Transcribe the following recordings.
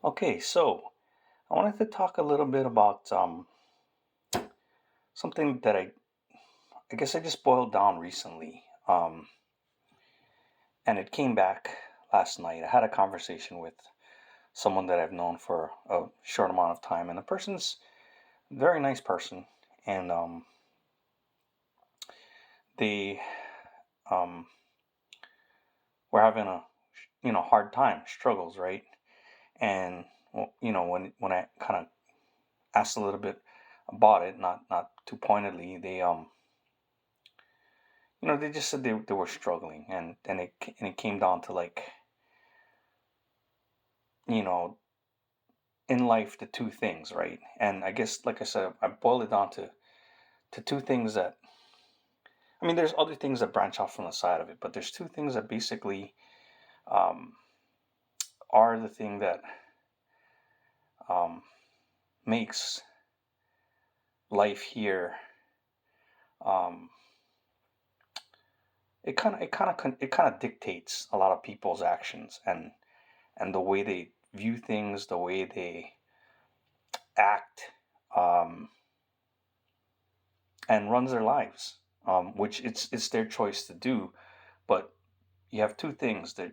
Okay, so I wanted to talk a little bit about something that I guess I just boiled down recently, and it came back last night. I had a conversation with someone that I've known for a short amount of time, and the person's a very nice person, and they um, were having a hard time, struggles, right? And well, when I kind of asked a little bit about it, not too pointedly, they just said they were struggling, and it came down to, like, you know in life, the two things, right? And I guess, like I said, I boiled it down to two things that, I mean, there's other things that branch off from the side of it, but there's two things that basically um, are the thing that um, makes life here. Um, it kind of dictates a lot of people's actions, and the way they view things, the way they act, um, and runs their lives, which it's their choice to do. But you have two things that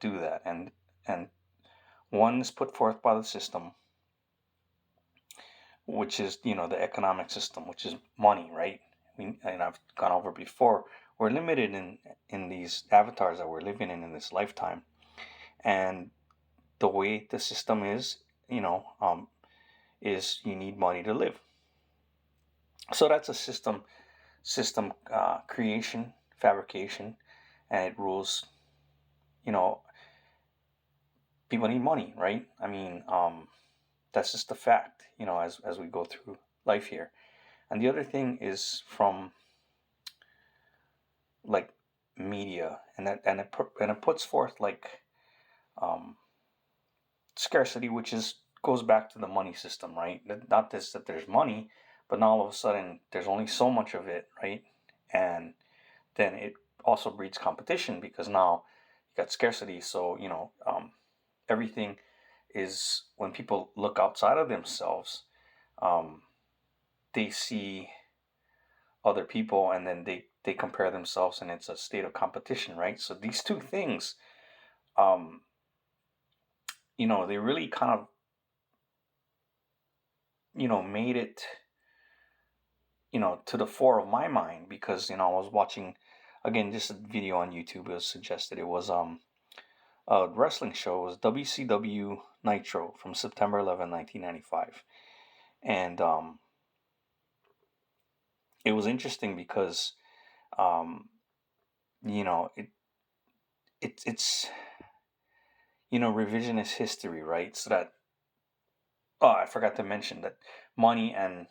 do that, and one is put forth by the system, which is the economic system, which is money, right? And I've gone over before. We're limited in these avatars that we're living in this lifetime, and the way the system is, is you need money to live. So that's a system creation, fabrication, and it rules. You know, people need money, right? I mean, that's just a fact. As we go through life here. And the other thing is from, like, media, and it puts forth, like, um, scarcity, which is goes back to the money system, right? Not this that there's money, but now all of a sudden there's only so much of it, right? And then it also breeds competition because now you got scarcity. So everything is, when people look outside of themselves, um, they see other people, and then they compare themselves, and it's a state of competition, right? So these two things, um, they really kind of made it to the fore of my mind, because I was watching, again, just a video on YouTube. It was suggested, it was a wrestling show. It was WCW Nitro from September 11, 1995. And it was interesting because it it's revisionist history, right? So that, oh, I forgot to mention that money and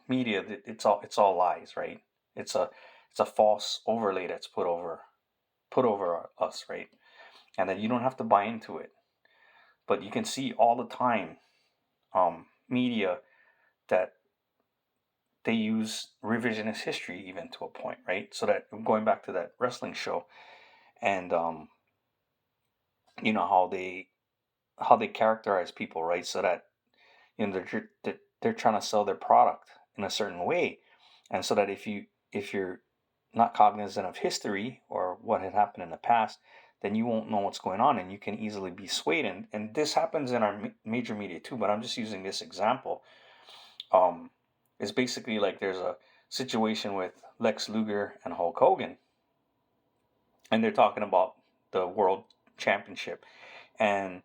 media, it's all lies, right? It's a false overlay that's put over us, right? And that you don't have to buy into it, but you can see all the time, media, that they use revisionist history even to a point, right? So that, going back to that wrestling show, and how they characterize people, right? So that they're trying to sell their product in a certain way, and so that if you're not cognizant of history or what had happened in the past, then you won't know what's going on, and you can easily be swayed. And this happens in our major media too, but I'm just using this example. um it's basically like there's a situation with Lex Luger and Hulk Hogan, and they're talking about the world championship, and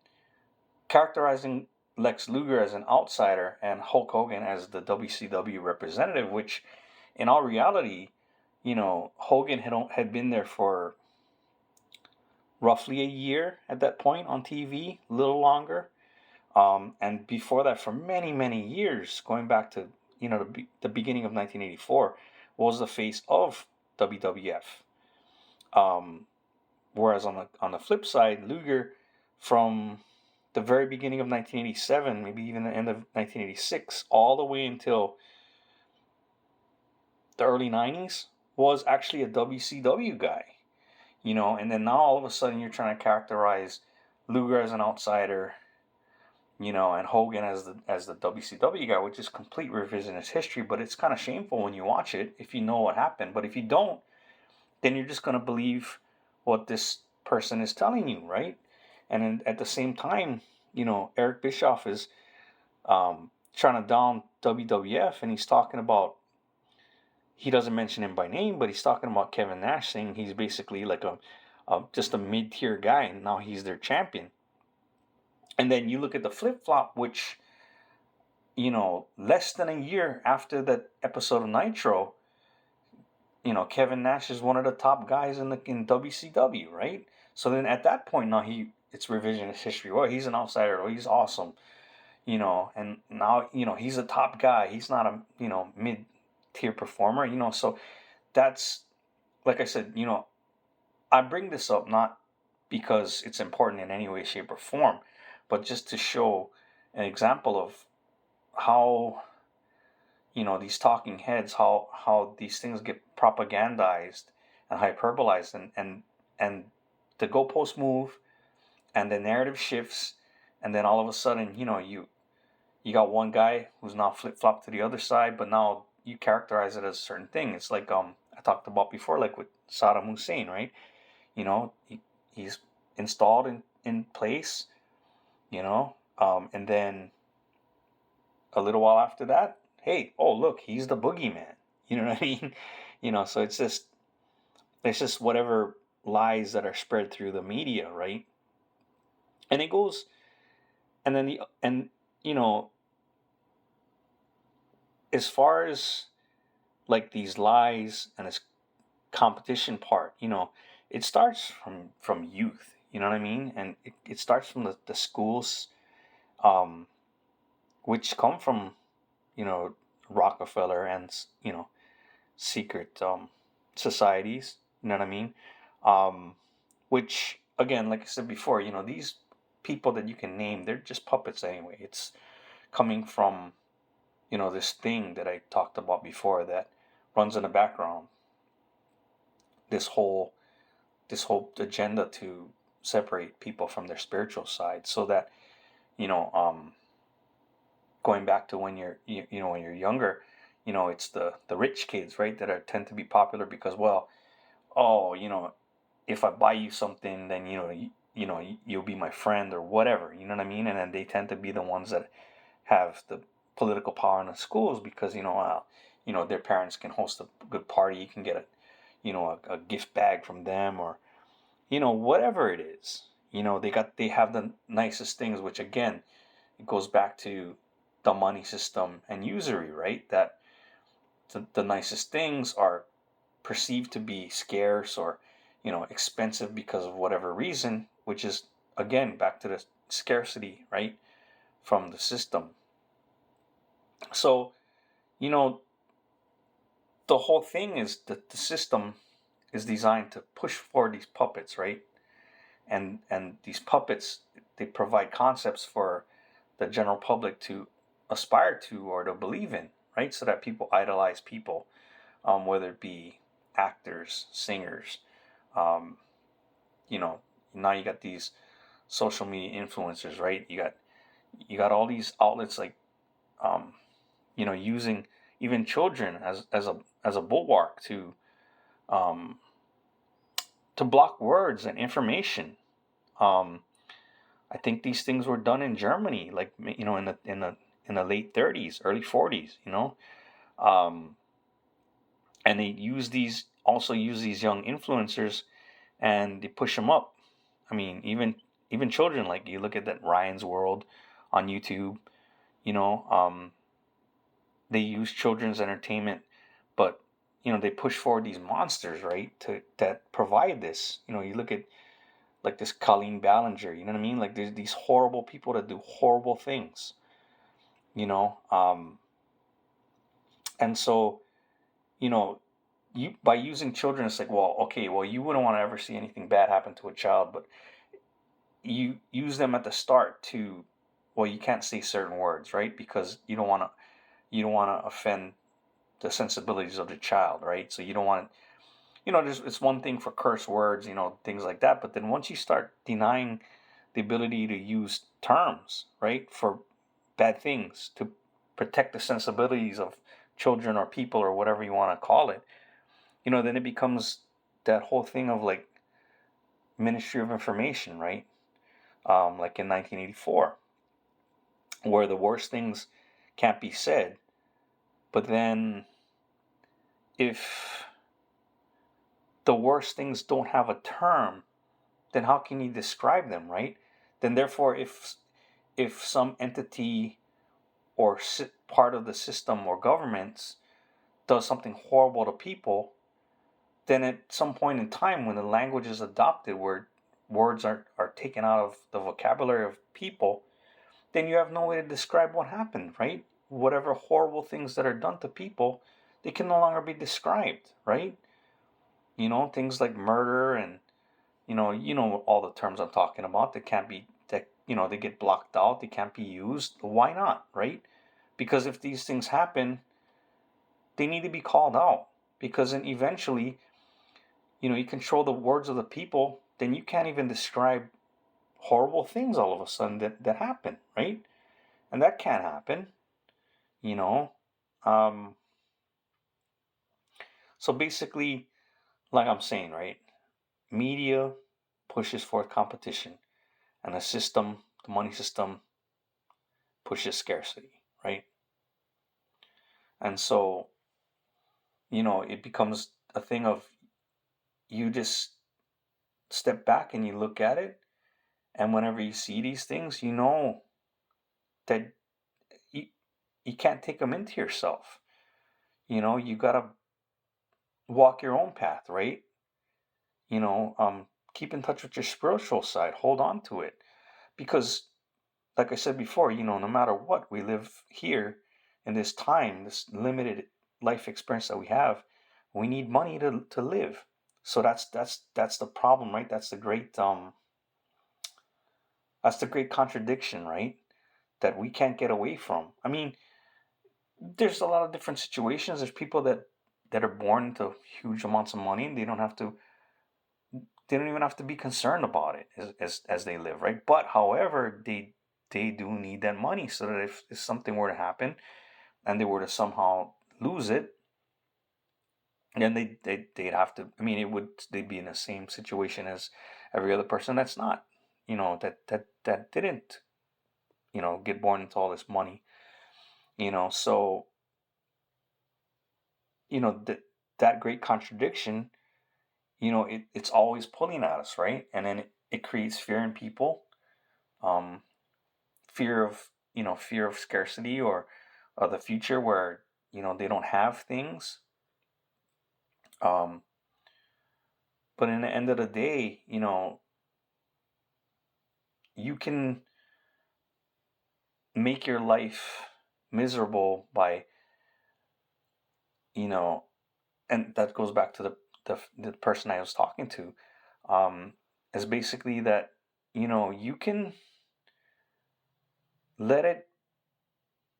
characterizing Lex Luger as an outsider and Hulk Hogan as the WCW representative, which, in all reality, Hogan had been there for roughly a year at that point on TV, a little longer, and before that, for many, many years, going back to the beginning of 1984, was the face of WWF. Um, Whereas on the flip side, Luger, from the very beginning of 1987, maybe even the end of 1986, all the way until the early 90s, was actually a WCW guy. And then now all of a sudden you're trying to characterize Luger as an outsider, and Hogan as the WCW guy, which is complete revisionist history. But it's kind of shameful when you watch it if you know what happened. But if you don't, then you're just gonna believe what this person is telling you, right? And then at the same time, Eric Bischoff is trying to down WWF, and he's talking about, he doesn't mention him by name, but he's talking about Kevin Nash, saying he's basically like just a mid-tier guy, and now he's their champion. And then you look at the flip-flop, which, less than a year after that episode of Nitro, Kevin Nash is one of the top guys in WCW, right? So then at that point now it's revisionist history. Well, he's an outsider. Oh, he's awesome, and now he's a top guy. He's not a mid tier performer, So that's, like I said, I bring this up not because it's important in any way, shape, or form, but just to show an example of how these talking heads, how these things get propagandized and hyperbolized, and the goalposts move, and the narrative shifts, and then all of a sudden, you got one guy who's now flip flop to the other side, but now you characterize it as a certain thing. It's like I talked about before, like with Saddam Hussein, right? He's installed in place, and then a little while after that, hey, oh look, he's the boogeyman. You know what I mean? So it's just whatever lies that are spread through the media, right? And it goes, and then as far as like these lies and this competition part, it starts from youth. You know what I mean? And it starts from the schools, um, which come from Rockefeller and secret societies. You know what I mean? Which again, like I said before, these people that you can name, they're just puppets anyway. It's coming from this thing that I talked about before that runs in the background. This whole agenda to separate people from their spiritual side, so that going back to when when you're younger, it's the rich kids, right, that tend to be popular because, well, oh, if I buy you something, then you'll be my friend or whatever. You know what I mean? And then they tend to be the ones that have the political power in the schools because their parents can host a good party. You can get a gift bag from them, or whatever it is. They have the nicest things, which again, it goes back to the money system and usury, right? That the nicest things are perceived to be scarce or expensive because of whatever reason, which is again back to the scarcity, right, from the system. So the whole thing is that the system is designed to push forward these puppets, right? And these puppets, they provide concepts for the general public to aspire to or to believe in, right? So that people idolize people, whether it be actors, singers, um, now you got these social media influencers, right? You got all these outlets like, um, using even children as a bulwark um, to block words and information. Um, I think these things were done in Germany, like in the late 30s, early 40s. Um, and they use these young influencers, and they push them up. I mean, even children, like you look at that Ryan's World on YouTube. You know, they use children's entertainment, but they push forward these monsters, right? That provide this. You look at like this Colleen Ballinger. You know what I mean? Like there's these horrible people that do horrible things. You know, and so you know you by using children, it's like, well, okay, well, you wouldn't want to ever see anything bad happen to a child, but you use them at the start to, well, you can't say certain words, right? Because you don't want to offend the sensibilities of the child, right? So you don't want, it's one thing for curse words, things like that, but then once you start denying the ability to use terms, right, for bad things to protect the sensibilities of children or people or whatever you want to call it, then it becomes that whole thing of like Ministry of Information, right? Like in 1984, where the worst things can't be said, but then if the worst things don't have a term, then how can you describe them, right? Then therefore, if some entity or part of the system or governments does something horrible to people, then at some point in time when the language is adopted where words are taken out of the vocabulary of people, then you have no way to describe what happened, right? Whatever horrible things that are done to people, they can no longer be described, right? Things like murder and all the terms I'm talking about that can't be that they get blocked out, they can't be used. Why not, right? Because if these things happen, they need to be called out. Because then eventually, you control the words of the people, then you can't even describe horrible things all of a sudden that happen, right? And that can't happen, you know. Um, so basically, like I'm saying, right? Media pushes forth competition, and the money system, pushes scarcity, right? And so, it becomes a thing of you just step back and you look at it, and whenever you see these things, you know that you, you can't take them into yourself. You gotta walk your own path, right? You know, um, keep in touch with your spiritual side, hold on to it, because, like I said before, no matter what, we live here in this time, this limited life experience that we have. We need money to live. So that's the problem, right? That's the great contradiction, right? That we can't get away from. I mean, there's a lot of different situations. There's people that are born into huge amounts of money and they don't even have to be concerned about it as they live, right? But however, they do need that money so that if something were to happen and they were to somehow lose it, then they'd have to. I mean, they'd be in the same situation as every other person that's not, that didn't, get born into all this money, So that great contradiction, it's always pulling at us, right? And then it creates fear in people, um, fear of scarcity or the future where they don't have things. Um, but in the end of the day, you can make your life miserable by you know, and that goes back to the person I was talking to, um, is basically that you can let it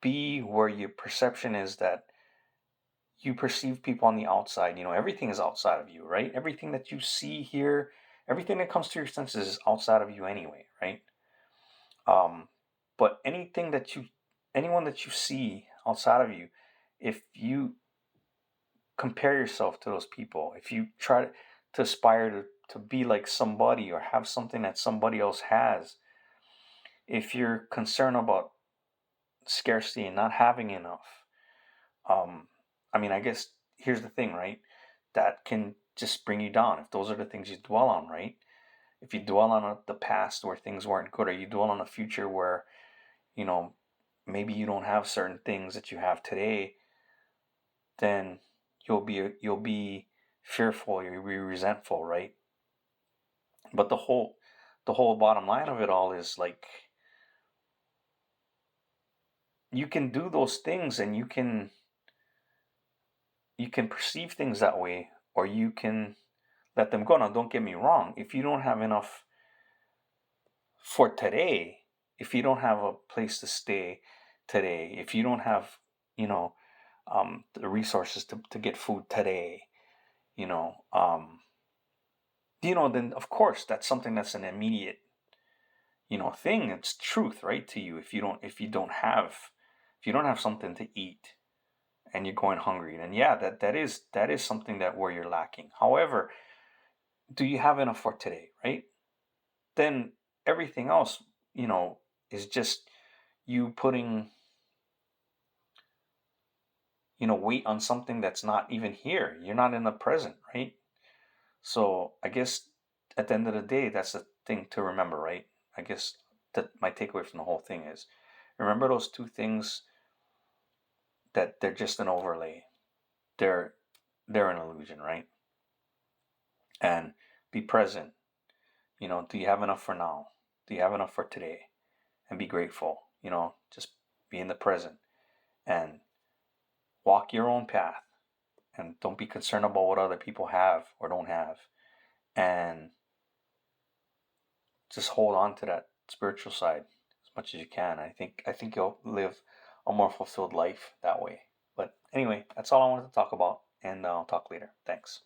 be where your perception is that you perceive people on the outside. Everything is outside of you, right? Everything that you see here, everything that comes to your senses is outside of you anyway, right? Um, but anyone that you see outside of you, if you compare yourself to those people, if you try to aspire to be like somebody or have something that somebody else has, if you're concerned about scarcity and not having enough, um, I mean, I guess here's the thing, right? That can just bring you down if those are the things you dwell on, right? If you dwell on the past where things weren't good, or you dwell on a future where, you know, maybe you don't have certain things that you have today, then you'll be fearful, you'll be resentful, right? But the whole bottom line of it all is like you can do those things and you can perceive things that way, or you can let them go. Now, don't get me wrong. If you don't have enough for today, if you don't have a place to stay today, if you don't have, you know, the resources to get food today, you know, um, then of course that's something that's an immediate, thing. It's truth, right, to you. If you don't have something to eat and you're going hungry, then yeah, that is something that where you're lacking. However, do you have enough for today, right? Then everything else, is just you putting, weight on something that's not even here. You're not in the present, right? So I guess at the end of the day, that's the thing to remember, right? I guess that my takeaway from the whole thing is remember those two things, that they're just an overlay. They're they're an illusion, right? And be present. Do you have enough for now? Do you have enough for today? And be grateful. Just be in the present and walk your own path, and don't be concerned about what other people have or don't have. And just hold on to that spiritual side as much as you can. I think you'll live a more fulfilled life that way. But anyway, that's all I wanted to talk about, and I'll talk later. Thanks.